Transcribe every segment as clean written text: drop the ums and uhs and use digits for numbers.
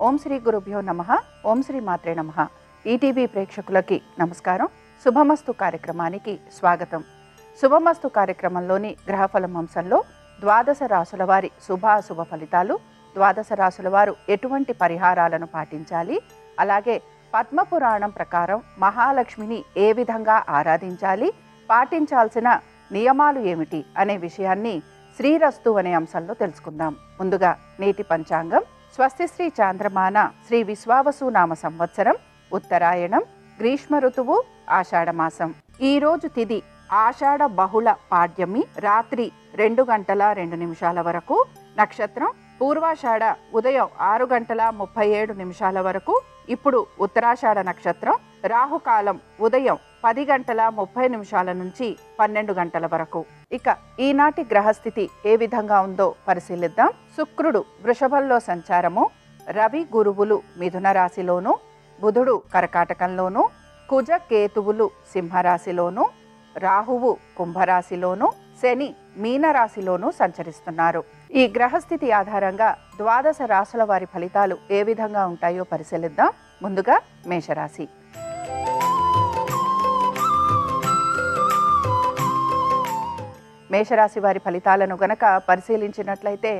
ఓం శ్రీ గురుభ్యో నమః. ఓం శ్రీ మాత్రే నమః. ఈటీవీ ప్రేక్షకులకి నమస్కారం. శుభమస్తు కార్యక్రమానికి స్వాగతం. శుభమస్తు కార్యక్రమంలోని గ్రహఫలం అంశంలో ద్వాదశ రాశుల వారి శుభాశుభ ఫలితాలు, ద్వాదశ రాశుల వారు ఎటువంటి పరిహారాలను పాటించాలి, అలాగే పద్మపురాణం ప్రకారం మహాలక్ష్మిని ఏ విధంగా ఆరాధించాలి, పాటించాల్సిన నియమాలు ఏమిటి అనే విషయాన్ని శ్రీరస్తు అనే అంశంలో తెలుసుకుందాం. ముందుగా నేటి పంచాంగం. స్వస్తి శ్రీ చాంద్రమాన శ్రీ విశ్వావసు నామ సంవత్సరం, ఉత్తరాయణం, గ్రీష్మ ఋతువు, ఆషాఢమాసం. ఈ రోజు తిథి ఆషాఢ బహుళ పాడ్యమి, రాత్రి 2:02 వరకు. నక్షత్రం పూర్వాషాఢ, ఉదయం 6:37 వరకు. ఇప్పుడు ఉత్తరాషాఢ నక్షత్రం. రాహుకాలం ఉదయం 10:30 నుంచి 12 వరకు. ఇక ఈనాటి గ్రహస్థితి ఏ విధంగా ఉందో పరిశీలిద్దాం. శుక్రుడు వృషభంలో సంచారము, రవి గురువులు మిథున రాశిలోను, బుధుడు కర్కాటకంలోను, కుజ కేతువులు సింహరాశిలోను, రాహువు కుంభరాశిలోను, శని మీనరాశిలోను సంచరిస్తున్నారు. ఈ గ్రహస్థితి ఆధారంగా ద్వాదశ రాశుల వారి ఫలితాలు ఏ విధంగా ఉంటాయో పరిశీలిద్దాం. ముందుగా మేషరాశి. మేషరాశి వారి ఫలితాలను గనక పరిశీలించినట్లయితే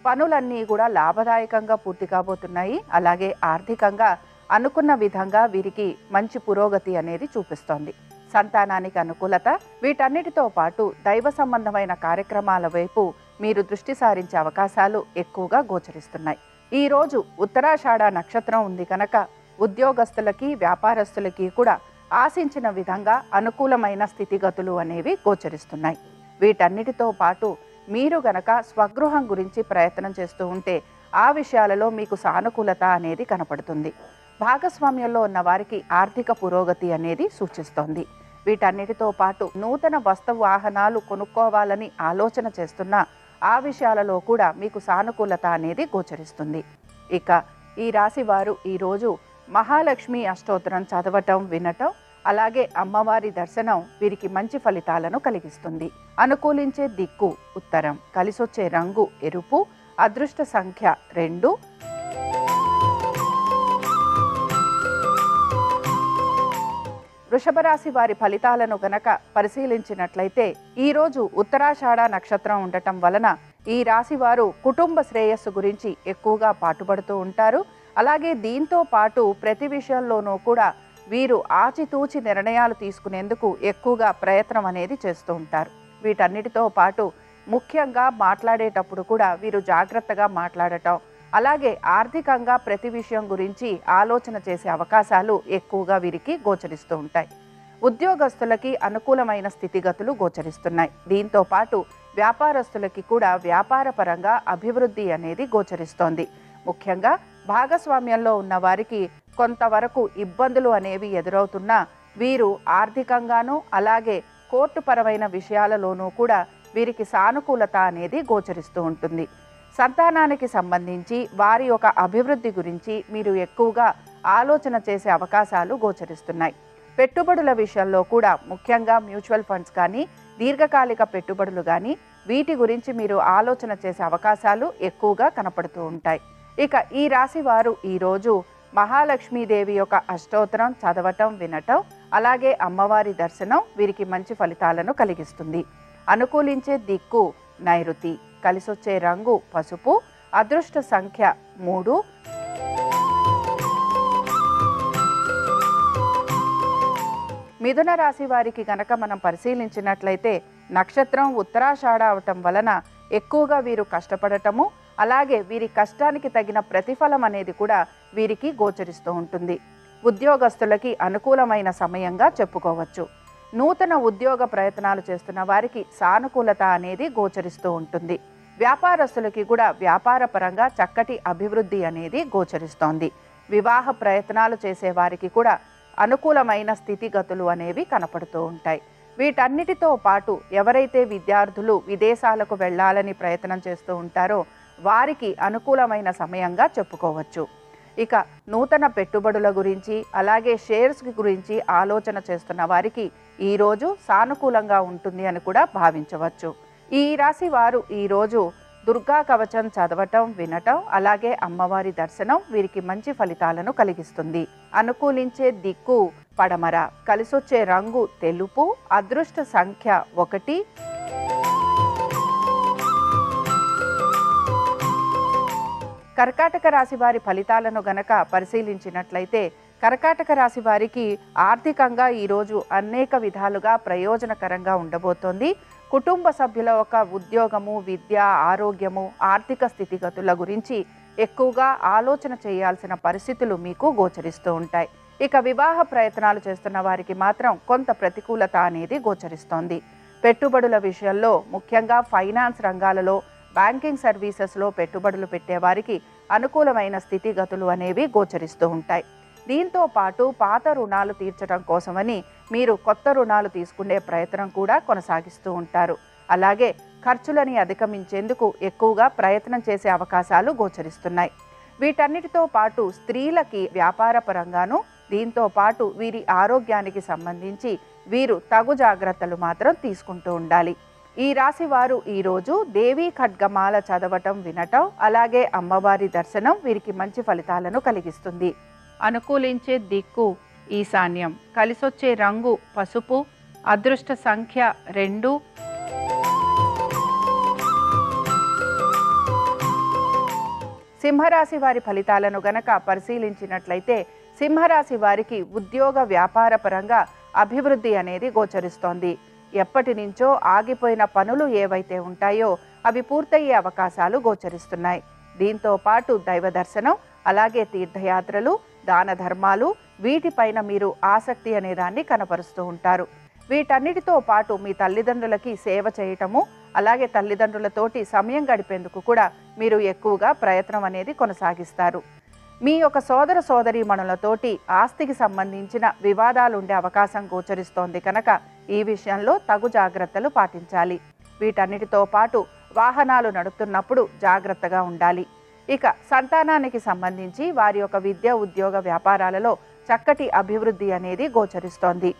పనులన్నీ కూడా లాభదాయకంగా పూర్తి కాబోతున్నాయి. అలాగే ఆర్థికంగా అనుకున్న విధంగా వీరికి మంచి పురోగతి అనేది చూపిస్తోంది. సంతానానికి అనుకూలత, వీటన్నిటితో పాటు దైవ సంబంధమైన కార్యక్రమాల వైపు మీరు దృష్టి సారించే అవకాశాలు ఎక్కువగా గోచరిస్తున్నాయి. ఈ రోజు ఉత్తరాషాఢ నక్షత్రం ఉంది కనుక ఉద్యోగస్తులకి, వ్యాపారస్తులకి కూడా ఆశించిన విధంగా అనుకూలమైన స్థితిగతులు అనేవి గోచరిస్తున్నాయి. వీటన్నిటితో పాటు మీరు గనక స్వగృహం గురించి ప్రయత్నం చేస్తూ ఉంటే ఆ విషయాలలో మీకు సానుకూలత అనేది కనపడుతుంది. భాగస్వామ్యంలో ఉన్న వారికి ఆర్థిక పురోగతి అనేది సూచిస్తోంది. వీటన్నిటితో పాటు నూతన వస్తు వాహనాలు కొనుక్కోవాలని ఆలోచన చేస్తున్న ఆ విషయాలలో కూడా మీకు సానుకూలత అనేది గోచరిస్తుంది. ఇక ఈ రాశి వారు ఈరోజు మహాలక్ష్మి అష్టోత్తరం చదవటం, వినటం, అలాగే అమ్మవారి దర్శనం వీరికి మంచి ఫలితాలను కలిగిస్తుంది. అనుకూలించే దిక్కు ఉత్తరం, కలిసొచ్చే రంగు ఎరుపు, అదృష్ట సంఖ్య 2. వృషభ రాశి వారి ఫలితాలను గనక పరిశీలించినట్లయితే ఈరోజు ఉత్తరాషాఢ నక్షత్రం ఉండటం వలన ఈ రాశి వారు కుటుంబ శ్రేయస్సు గురించి ఎక్కువగా పాటుపడుతూ ఉంటారు. అలాగే దీంతో పాటు ప్రతి విషయంలోనూ కూడా వీరు ఆచితూచి నిర్ణయాలు తీసుకునేందుకు ఎక్కువగా ప్రయత్నం అనేది చేస్తూ ఉంటారు. వీటన్నిటితో పాటు ముఖ్యంగా మాట్లాడేటప్పుడు కూడా వీరు జాగ్రత్తగా మాట్లాడటం, అలాగే ఆర్థికంగా ప్రతి విషయం గురించి ఆలోచన చేసే అవకాశాలు ఎక్కువగా వీరికి గోచరిస్తూ ఉంటాయి. ఉద్యోగస్తులకి అనుకూలమైన స్థితిగతులు గోచరిస్తున్నాయి. దీంతో పాటు వ్యాపారస్తులకి కూడా వ్యాపార పరంగా అభివృద్ధి అనేది గోచరిస్తోంది. ముఖ్యంగా భాగస్వామ్యంలో ఉన్న వారికి కొంతవరకు ఇబ్బందులు అనేవి ఎదురవుతున్నా వీరు ఆర్థికంగానూ అలాగే కోర్టు పరమైన విషయాలలోనూ కూడా వీరికి సానుకూలత అనేది గోచరిస్తూ ఉంటుంది. సంతానానికి సంబంధించి వారి యొక్క అభివృద్ధి గురించి మీరు ఎక్కువగా ఆలోచన చేసే అవకాశాలు గోచరిస్తున్నాయి. పెట్టుబడుల విషయంలో కూడా ముఖ్యంగా మ్యూచువల్ ఫండ్స్ కానీ, దీర్ఘకాలిక పెట్టుబడులు కానీ, వీటి గురించి మీరు ఆలోచన చేసే అవకాశాలు ఎక్కువగా కనపడుతూ ఉంటాయి. ఇక ఈ రాశి వారు ఈరోజు మహాలక్ష్మీదేవి యొక్క అష్టోత్తరం చదవటం, వినటం, అలాగే అమ్మవారి దర్శనం వీరికి మంచి ఫలితాలను కలిగిస్తుంది. అనుకూలించే దిక్కు నైరుతి, కలిసొచ్చే రంగు పసుపు, అదృష్ట సంఖ్య 3. మిథున రాశి వారికి గనక మనం పరిశీలించినట్లయితే నక్షత్రం ఉత్తరాషాఢ అవటం వలన ఎక్కువగా వీరు కష్టపడటము, అలాగే వీరి కష్టానికి తగిన ప్రతిఫలం అనేది కూడా వీరికి గోచరిస్తూ ఉంటుంది. ఉద్యోగస్తులకి అనుకూలమైన సమయంగా చెప్పుకోవచ్చు. నూతన ఉద్యోగ ప్రయత్నాలు చేస్తున్న వారికి సానుకూలత అనేది గోచరిస్తూ ఉంటుంది. వ్యాపారస్తులకి కూడా వ్యాపార పరంగా చక్కటి అభివృద్ధి అనేది గోచరిస్తోంది. వివాహ ప్రయత్నాలు చేసే వారికి కూడా అనుకూలమైన స్థితిగతులు అనేవి కనపడుతూ ఉంటాయి. వీటన్నిటితో పాటు ఎవరైతే విద్యార్థులు విదేశాలకు వెళ్ళాలని ప్రయత్నం చేస్తూ ఉంటారో వారికి అనుకూలమైన సమయంగా చెప్పుకోవచ్చు. ఇక నూతన పెట్టుబడుల గురించి అలాగే షేర్స్ గురించి ఆలోచన చేస్తున్న వారికి ఈరోజు సానుకూలంగా ఉంటుంది అని కూడా భావించవచ్చు. ఈ రాశి వారు ఈరోజు దుర్గా కవచం చదవటం వినటం అలాగే అమ్మవారి దర్శనం వీరికి మంచి ఫలితాలను కలిగిస్తుంది. అనుకూలించే దిక్కు పడమర, కలిసొచ్చే రంగు తెలుపు, అదృష్ట సంఖ్య 1. కర్కాటక రాశి వారి ఫలితాలను గనక పరిశీలించినట్లయితే కర్కాటక రాశి వారికి ఆర్థికంగా ఈరోజు అనేక విధాలుగా ప్రయోజనకరంగా ఉండబోతోంది. కుటుంబ సభ్యుల ఒక ఉద్యోగము, విద్య, ఆరోగ్యము, ఆర్థిక స్థితిగతుల గురించి ఎక్కువగా ఆలోచన చేయాల్సిన పరిస్థితులు మీకు గోచరిస్తూ ఉంటాయి. ఇక వివాహ ప్రయత్నాలు చేస్తున్న వారికి మాత్రం కొంత ప్రతికూలత అనేది గోచరిస్తోంది. పెట్టుబడుల విషయంలో ముఖ్యంగా ఫైనాన్స్ రంగాలలో, బ్యాంకింగ్ సర్వీసెస్లో పెట్టుబడులు పెట్టేవారికి అనుకూలమైన స్థితిగతులు అనేవి గోచరిస్తూ ఉంటాయి. దీంతో పాటు పాత రుణాలు తీర్చడం కోసమని మీరు కొత్త రుణాలు తీసుకునే ప్రయత్నం కూడా కొనసాగిస్తూ ఉంటారు. అలాగే ఖర్చులని అధిగమించేందుకు ఎక్కువగా ప్రయత్నం చేసే అవకాశాలు గోచరిస్తున్నాయి. వీటన్నిటితో పాటు స్త్రీలకి వ్యాపార పరంగాను, దీంతో పాటు వీరి ఆరోగ్యానికి సంబంధించి వీరు తగు జాగ్రత్తలు మాత్రం తీసుకుంటూ ఉండాలి. ఈ రాశి వారు ఈరోజు దేవీ ఖడ్గమాల చదవటం వినటం అలాగే అమ్మవారి దర్శనం వీరికి మంచి ఫలితాలను కలిగిస్తుంది. అనుకూలించే దిక్కు ఈశాన్యం, కలిసొచ్చే రంగు పసుపు, అదృష్ట సంఖ్య 2. సింహరాశి వారి ఫలితాలను గనక పరిశీలించినట్లయితే సింహరాశి వారికి ఉద్యోగ వ్యాపార పరంగా అభివృద్ధి అనేది గోచరిస్తోంది. ఎప్పటి నుంచో ఆగిపోయిన పనులు ఏవైతే ఉంటాయో అవి పూర్తయ్యే అవకాశాలు గోచరిస్తున్నాయి. దీంతో పాటు దైవ దర్శనం అలాగే తీర్థయాత్రలు, దాన ధర్మాలు వీటిపైన మీరు ఆసక్తి అనే దాన్ని కనపరుస్తూ ఉంటారు. వీటన్నిటితో పాటు మీ తల్లిదండ్రులకి సేవ చేయటము అలాగే తల్లిదండ్రులతోటి సమయం గడిపేందుకు కూడా మీరు ఎక్కువగా ప్రయత్నం అనేది కొనసాగిస్తారు. మీ యొక్క సోదర సోదరీమణులతోటి ఆస్తికి సంబంధించిన వివాదాలు ఉండే అవకాశం గోచరిస్తోంది కనుక ఈ విషయంలో తగు జాగ్రత్తలు పాటించాలి. వీటన్నిటితో పాటు వాహనాలు నడుపుతున్నప్పుడు జాగ్రత్తగా ఉండాలి. ఇక సంతానానికి సంబంధించి వారి యొక్క విద్య, ఉద్యోగ, వ్యాపారాలలో చక్కటి అభివృద్ధి అనేది గోచరిస్తోంది.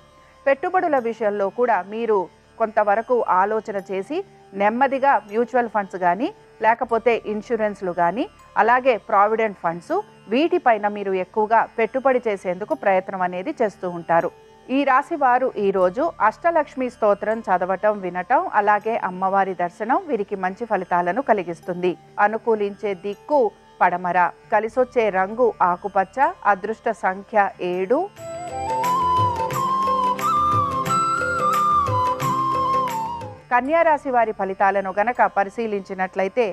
పెట్టుబడుల విషయంలో కూడా మీరు కొంతవరకు ఆలోచన చేసి నెమ్మదిగా మ్యూచువల్ ఫండ్స్ కానీ లేకపోతే ఇన్సూరెన్స్లు కానీ అలాగే ప్రావిడెంట్ ఫండ్స్ వీటిపైన మీరు ఎక్కువగా పెట్టుబడి చేసేందుకు ప్రయత్నం అనేది చేస్తూ ఉంటారు. ఈ రాశి వారు ఈరోజు అష్టలక్ష్మి స్తోత్రం చదవటం వినటం అలాగే అమ్మవారి దర్శనం వీరికి మంచి ఫలితాలను కలిగిస్తుంది. అనుకూలించే దిక్కు పడమర, కలిసొచ్చే రంగు ఆకుపచ్చ, అదృష్ట సంఖ్య 7. కన్యా రాశి వారి ఫలితాలను గనక పరిశీలించినట్లయితే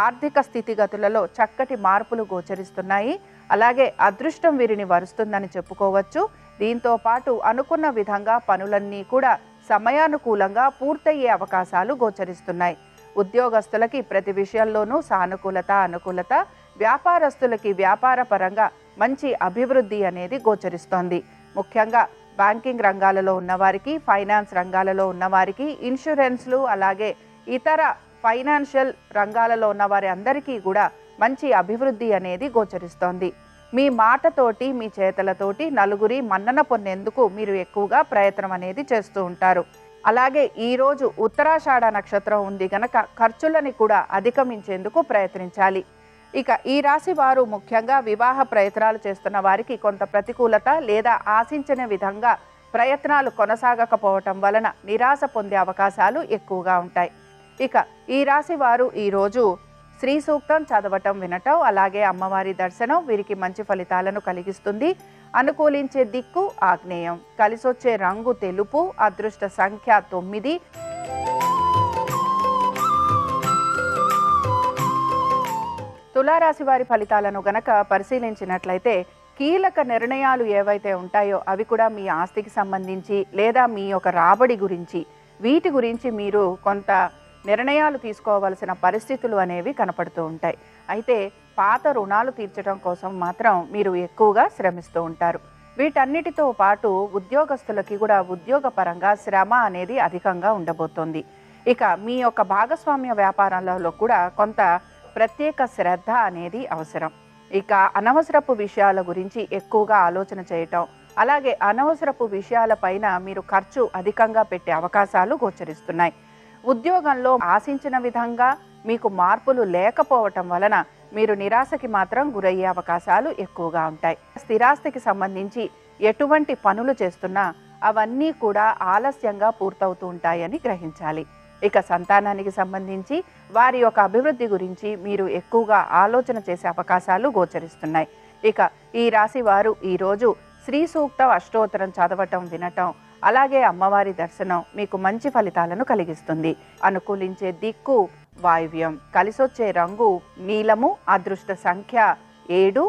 ఆర్థిక స్థితిగతులలో చక్కటి మార్పులు గోచరిస్తున్నాయి. అలాగే అదృష్టం వీరిని వరుస్తుందని చెప్పుకోవచ్చు. దీంతో పాటు అనుకున్న విధంగా పనులన్నీ కూడా సమయానుకూలంగా పూర్తయ్యే అవకాశాలు గోచరిస్తున్నాయి. ఉద్యోగస్తులకి ప్రతి విషయంలోనూ సానుకూలత, అనుకూలత, వ్యాపారస్తులకి వ్యాపార పరంగా మంచి అభివృద్ధి అనేది గోచరిస్తోంది. ముఖ్యంగా బ్యాంకింగ్ రంగాలలో ఉన్నవారికి, ఫైనాన్స్ రంగాలలో ఉన్నవారికి, ఇన్సూరెన్స్లు అలాగే ఇతర ఫైనాన్షియల్ రంగాలలో ఉన్న వారి అందరికీ కూడా మంచి అభివృద్ధి అనేది గోచరిస్తోంది. మీ మాటతోటి, మీ చేతలతోటి నలుగురి మన్నన పొందేందుకు మీరు ఎక్కువగా ప్రయత్నం అనేది చేస్తూ ఉంటారు. అలాగే ఈరోజు ఉత్తరాషాఢ నక్షత్రం ఉంది గనక ఖర్చులని కూడా అధిగమించేందుకు ప్రయత్నించాలి. ఇక ఈ రాశి వారు ముఖ్యంగా వివాహ ప్రయత్నాలు చేస్తున్న వారికి కొంత ప్రతికూలత లేదా ఆశించిన విధంగా ప్రయత్నాలు కొనసాగకపోవటం వలన నిరాశ పొందే అవకాశాలు ఎక్కువగా ఉంటాయి. ఇక ఈ రాశి వారు ఈరోజు శ్రీ సూక్తం చదవటం వినటం అలాగే అమ్మవారి దర్శనం వీరికి మంచి ఫలితాలను కలిగిస్తుంది. అనుకూలించే దిక్కు ఆగ్నేయం, కలిసొచ్చే రంగు తెలుపు, అదృష్ట సంఖ్య 9. తులారాశి వారి ఫలితాలను గనక పరిశీలించినట్లయితే కీలక నిర్ణయాలు ఏవైతే ఉంటాయో అవి కూడా మీ ఆస్తికి సంబంధించి లేదా మీ యొక్క రాబడి గురించి వీటి గురించి మీరు కొంత నిర్ణయాలు తీసుకోవాల్సిన పరిస్థితులు అనేవి కనపడుతూ ఉంటాయి. అయితే పాత రుణాలు తీర్చడం కోసం మాత్రం మీరు ఎక్కువగా శ్రమిస్తూ ఉంటారు. వీటన్నిటితో పాటు ఉద్యోగస్తులకి కూడా ఉద్యోగపరంగా శ్రమ అనేది అధికంగా ఉండబోతోంది. ఇక మీ యొక్క భాగస్వామ్య వ్యాపారాలలో కూడా కొంత ప్రత్యేక శ్రద్ధ అనేది అవసరం. ఇక అనవసరపు విషయాల గురించి ఎక్కువగా ఆలోచన చేయటం అలాగే అనవసరపు విషయాలపైన మీరు ఖర్చు అధికంగా పెట్టే అవకాశాలు గోచరిస్తున్నాయి. ఉద్యోగంలో ఆశించిన విధంగా మీకు మార్పులు లేకపోవటం వలన మీరు నిరాశకి మాత్రం గురయ్యే అవకాశాలు ఎక్కువగా ఉంటాయి. స్థిరాస్తికి సంబంధించి ఎటువంటి పనులు చేస్తున్నా అవన్నీ కూడా ఆలస్యంగా పూర్తవుతూ ఉంటాయని గ్రహించాలి. ఇక సంతానానికి సంబంధించి వారి యొక్క అభివృద్ధి గురించి మీరు ఎక్కువగా ఆలోచన చేసే అవకాశాలు గోచరిస్తున్నాయి. ఇక ఈ రాశి వారు ఈరోజు శ్రీ సూక్త అష్టోత్తరం చదవటం, వినటం, అలాగే అమ్మవారి దర్శనం మీకు మంచి ఫలితాలను కలిగిస్తుంది. అనుకూలించే దిక్కు వాయువ్యం, కలిసొచ్చే రంగు నీలము, అదృష్ట సంఖ్య 7.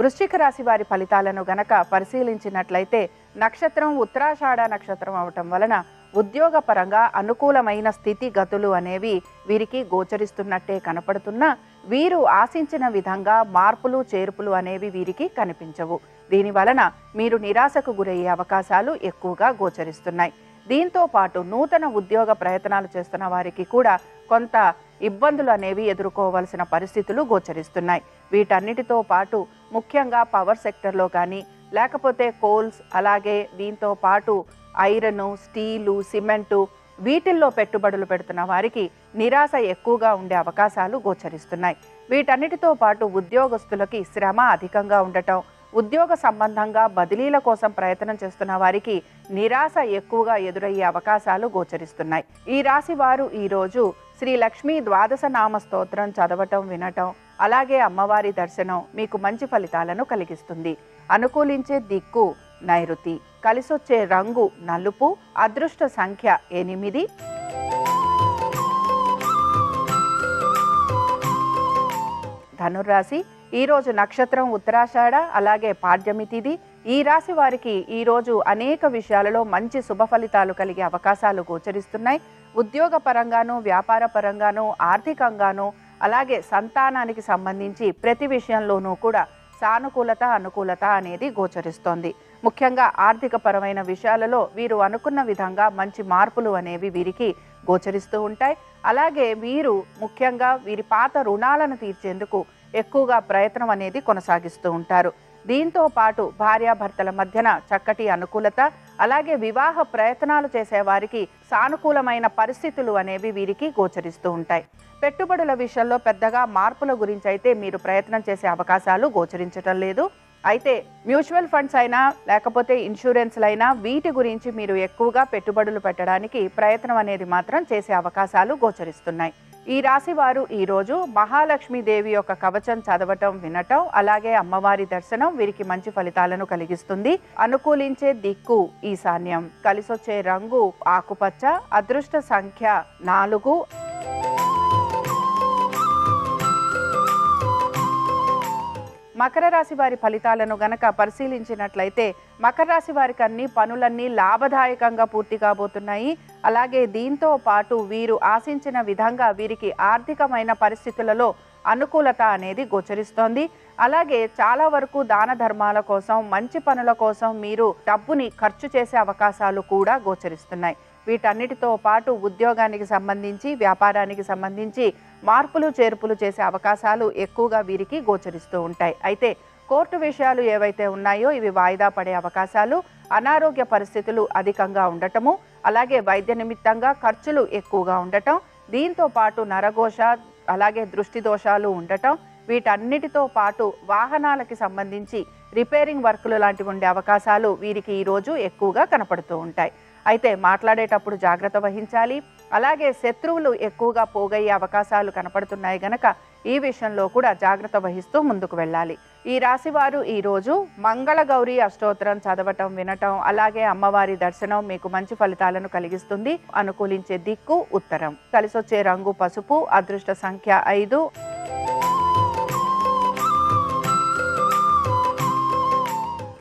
వృశ్చిక రాశి వారి ఫలితాలను గనక పరిశీలించినట్లయితే నక్షత్రం ఉత్తరాషాఢ నక్షత్రం అవటం వలన ఉద్యోగ పరంగా అనుకూలమైన స్థితిగతులు అనేవి వీరికి గోచరిస్తున్నట్టే కనపడుతున్నా వీరు ఆశించిన విధంగా మార్పులు చేర్పులు అనేవి వీరికి కనిపించవు. దీని వలన మీరు నిరాశకు గురయ్యే అవకాశాలు ఎక్కువగా గోచరిస్తున్నాయి. దీంతో పాటు నూతన ఉద్యోగ ప్రయత్నాలు చేస్తున్న వారికి కూడా కొంత ఇబ్బందులు అనేవి ఎదుర్కోవాల్సిన పరిస్థితులు గోచరిస్తున్నాయి. వీటన్నిటితో పాటు ముఖ్యంగా పవర్ సెక్టర్లో కానీ లేకపోతే కోల్స్, అలాగే దీంతో పాటు ఐరన్, స్టీలు, సిమెంటు వీటిల్లో పెట్టుబడులు పెడుతున్న వారికి నిరాశ ఎక్కువగా ఉండే అవకాశాలు గోచరిస్తున్నాయి. వీటన్నిటితో పాటు ఉద్యోగస్తులకి శ్రమ అధికంగా ఉండటం, ఉద్యోగ సంబంధంగా బదిలీల కోసం ప్రయత్నం చేస్తున్న వారికి నిరాశ ఎక్కువగా ఎదురయ్యే అవకాశాలు గోచరిస్తున్నాయి. ఈ రాశి వారు ఈరోజు శ్రీ లక్ష్మీ ద్వాదశ నామ స్తోత్రం చదవటం, వినటం, అలాగే అమ్మవారి దర్శనం మీకు మంచి ఫలితాలను కలిగిస్తుంది. అనుకూలించే దిక్కు నైరుతి, కలిసొచ్చే రంగు నలుపు, అదృష్ట సంఖ్య 8. ధనుర్రాశి ఈరోజు నక్షత్రం ఉత్తరాషాఢ, అలాగే పాడ్యమి తిథి. ఈ రాశి వారికి ఈరోజు అనేక విషయాలలో మంచి శుభ ఫలితాలు కలిగే అవకాశాలు గోచరిస్తున్నాయి. ఉద్యోగ పరంగాను, వ్యాపార పరంగాను, ఆర్థికంగాను, అలాగే సంతానానికి సంబంధించి ప్రతి విషయంలోనూ కూడా సానుకూలత, అనుకూలత అనేది గోచరిస్తోంది. ముఖ్యంగా ఆర్థిక పరమైన విషయాలలో వీరు అనుకున్న విధంగా మంచి మార్పులు అనేవి వీరికి గోచరిస్తూ ఉంటాయి. అలాగే వీరు ముఖ్యంగా వీరి పాత రుణాలను తీర్చేందుకు ఎక్కువగా ప్రయత్నం అనేది కొనసాగిస్తూ ఉంటారు. దీంతో పాటు భార్యాభర్తల మధ్యన చక్కటి అనుకూలత, అలాగే వివాహ ప్రయత్నాలు చేసేవారికి సానుకూలమైన పరిస్థితులు అనేవి వీరికి గోచరిస్తూ ఉంటాయి. పెట్టుబడుల విషయంలో పెద్దగా మార్పుల గురించి అయితే మీరు ప్రయత్నం చేసే అవకాశాలు గోచరించటం లేదు. అయితే మ్యూచువల్ ఫండ్స్ అయినా లేకపోతే ఇన్సూరెన్స్లైనా వీటి గురించి మీరు ఎక్కువగా పెట్టుబడులు పెట్టడానికి ప్రయత్నం అనేది మాత్రం చేసే అవకాశాలు గోచరిస్తున్నాయి. ఈ రాశి వారు ఈరోజు మహాలక్ష్మీదేవి యొక్క కవచం చదవటం, వినటం, అలాగే అమ్మవారి దర్శనం వీరికి మంచి ఫలితాలను కలిగిస్తుంది. అనుకూలించే దిక్కు ఈశాన్యం, కలిసొచ్చే రంగు ఆకుపచ్చ, అదృష్ట సంఖ్య 4. మకర రాశి వారి ఫలితాలను గనక పరిశీలించినట్లయితే మకర రాశి వారికి అన్ని పనులన్నీ లాభదాయకంగా పూర్తి కాబోతున్నాయి. అలాగే దీంతో పాటు వీరు ఆశించిన విధంగా వీరికి ఆర్థికమైన పరిస్థితులలో అనుకూలత అనేది గోచరిస్తోంది. అలాగే చాలా వరకు దాన ధర్మాల కోసం, మంచి పనుల కోసం మీరు డబ్బుని ఖర్చు చేసే అవకాశాలు కూడా గోచరిస్తున్నాయి. వీటన్నిటితో పాటు ఉద్యోగానికి సంబంధించి, వ్యాపారానికి సంబంధించి మార్పులు చేర్పులు చేసే అవకాశాలు ఎక్కువగా వీరికి గోచరిస్తూ ఉంటాయి. అయితే కోర్టు విషయాలు ఏవైతే ఉన్నాయో ఇవి వాయిదా పడే అవకాశాలు, అనారోగ్య పరిస్థితులు అధికంగా ఉండటము, అలాగే వైద్య నిమిత్తంగా ఖర్చులు ఎక్కువగా ఉండటం, దీంతో పాటు నరఘోష, అలాగే దృష్టి దోషాలు ఉండటం, వీటన్నిటితో పాటు వాహనాలకి సంబంధించి రిపేరింగ్ వర్కులు లాంటివి ఉండే అవకాశాలు వీరికి ఈరోజు ఎక్కువగా కనపడుతూ ఉంటాయి. అయితే మాట్లాడేటప్పుడు జాగ్రత్త వహించాలి. అలాగే శత్రువులు ఎక్కువగా పోగయ్యే అవకాశాలు కనపడుతున్నాయి గనక ఈ విషయంలో కూడా జాగ్రత్త వహిస్తూ ముందుకు వెళ్ళాలి. ఈ రాశి వారు ఈరోజు మంగళగౌరి అష్టోత్తరం చదవటం, వినటం, అలాగే అమ్మవారి దర్శనం మీకు మంచి ఫలితాలను కలిగిస్తుంది. అనుకూలించే దిక్కు ఉత్తరం, కలిసొచ్చే రంగు పసుపు, అదృష్ట సంఖ్య 5.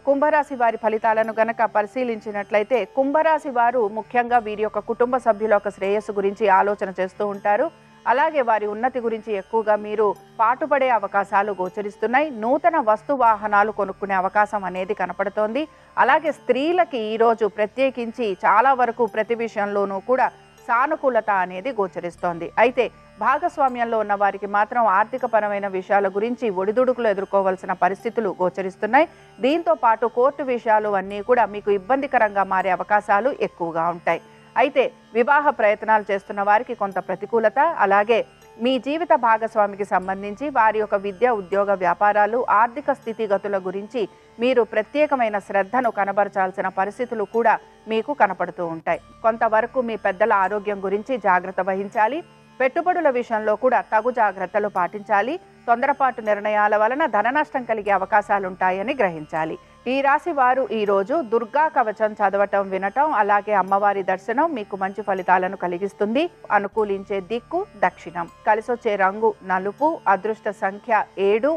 కుంభరాశి వారి ఫలితాలను గనక పరిశీలించినట్లయితే కుంభరాశి వారు ముఖ్యంగా వీరి యొక్క కుటుంబ సభ్యుల యొక్క శ్రేయస్సు గురించి ఆలోచన చేస్తూ ఉంటారు. అలాగే వారి ఉన్నతి గురించి ఎక్కువగా మీరు పాటుపడే అవకాశాలు గోచరిస్తున్నాయి. నూతన వస్తు వాహనాలు కొనుక్కునే అవకాశం అనేది కనపడుతోంది. అలాగే స్త్రీలకి ఈరోజు ప్రత్యేకించి చాలా వరకు ప్రతి విషయంలోనూ కూడా సానుకూలత అనేది గోచరిస్తోంది. అయితే భాగస్వామ్యంలో ఉన్న వారికి మాత్రం ఆర్థికపరమైన విషయాల గురించి ఒడిదుడుకులు ఎదుర్కోవాల్సిన పరిస్థితులు గోచరిస్తున్నాయి. దీంతో పాటు కోర్టు విషయాలు అన్నీ కూడా మీకు ఇబ్బందికరంగా మారే అవకాశాలు ఎక్కువగా ఉంటాయి. అయితే వివాహ ప్రయత్నాలు చేస్తున్న వారికి కొంత ప్రతికూలత, అలాగే మీ జీవిత భాగస్వామికి సంబంధించి వారి యొక్క విద్య, ఉద్యోగ, వ్యాపారాలు, ఆర్థిక స్థితిగతుల గురించి మీరు ప్రత్యేకమైన శ్రద్ధను కనబరచాల్సిన పరిస్థితులు కూడా మీకు కనపడుతూ ఉంటాయి. కొంతవరకు మీ పెద్దల ఆరోగ్యం గురించి జాగ్రత్త వహించాలి. పెట్టుబడుల విషయంలో కూడా తగు జాగ్రత్తలు పాటించాలి. తొందరపాటు నిర్ణయాల వలన ధన నష్టం కలిగే అవకాశాలుంటాయని గ్రహించాలి. ఈ రాశి వారు ఈరోజు దుర్గా కవచం చదవటం, వినటం, అలాగే అమ్మవారి దర్శనం మీకు మంచి ఫలితాలను కలిగిస్తుంది. అనుకూలించే దిక్కు దక్షిణం. కలిసొచ్చే రంగు నలుపు. అదృష్ట సంఖ్య 7.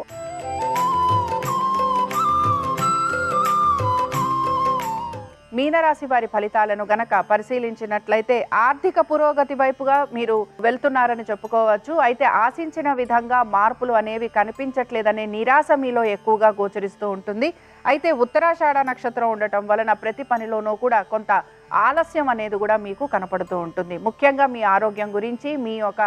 మీనరాశి వారి ఫలితాలను గనక పరిశీలించినట్లయితే ఆర్థిక పురోగతి వైపుగా మీరు వెళ్తున్నారని చెప్పుకోవచ్చు. అయితే ఆశించిన విధంగా మార్పులు అనేవి కనిపించట్లేదనే నిరాశ మీలో ఎక్కువగా గోచరిస్తూ ఉంటుంది. అయితే ఉత్తరాషాఢ నక్షత్రం ఉండటం వలన ప్రతి పనిలోనూ కూడా కొంత ఆలస్యం అనేది కూడా మీకు కనపడుతూ ఉంటుంది. ముఖ్యంగా మీ ఆరోగ్యం గురించి, మీ యొక్క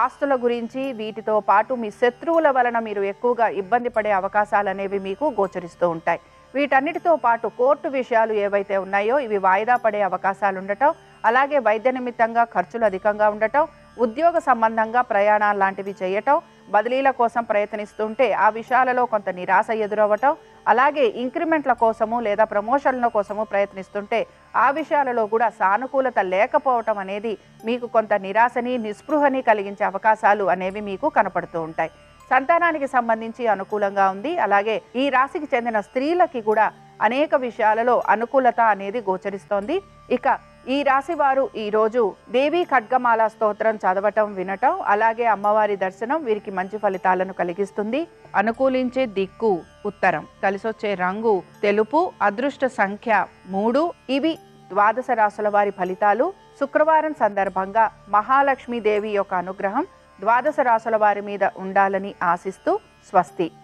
ఆస్తుల గురించి, వీటితో పాటు మీ శత్రువుల వలన మీరు ఎక్కువగా ఇబ్బంది పడే అవకాశాలు అనేవి మీకు గోచరిస్తూ ఉంటాయి. వీటన్నిటితో పాటు కోర్టు విషయాలు ఏవైతే ఉన్నాయో ఇవి వాయిదా పడే అవకాశాలు ఉండటం, అలాగే వైద్య నిమిత్తంగా ఖర్చులు అధికంగా ఉండటం, ఉద్యోగ సంబంధంగా ప్రయాణాలు లాంటివి చేయటం, బదిలీల కోసం ప్రయత్నిస్తుంటే ఆ విషయాలలో కొంత నిరాశ ఎదురవ్వటం, అలాగే ఇంక్రిమెంట్ల కోసము లేదా ప్రమోషన్ల కోసము ప్రయత్నిస్తుంటే ఆ విషయాలలో కూడా సానుకూలత లేకపోవటం అనేది మీకు కొంత నిరాశని, నిస్పృహని కలిగించే అవకాశాలు అనేవి మీకు కనపడుతూ ఉంటాయి. సంతానానికి సంబంధించి అనుకూలంగా ఉంది. అలాగే ఈ రాశికి చెందిన స్త్రీలకి కూడా అనేక విషయాలలో అనుకూలత అనేది గోచరిస్తోంది. ఇక ఈ రాశి వారు ఈరోజు దేవీ ఖడ్గమాల స్తోత్రం చదవటం, వినటం, అలాగే అమ్మవారి దర్శనం వీరికి మంచి ఫలితాలను కలిగిస్తుంది. అనుకూలించే దిక్కు ఉత్తరం. కలిసొచ్చే రంగు తెలుపు. అదృష్ట సంఖ్య 3. ఇవి ద్వాదశ రాశుల వారి ఫలితాలు. శుక్రవారం సందర్భంగా మహాలక్ష్మీదేవి యొక్క అనుగ్రహం ద్వాదశ రాశుల వారి మీద ఉండాలని ఆశిస్తూ స్వస్తి.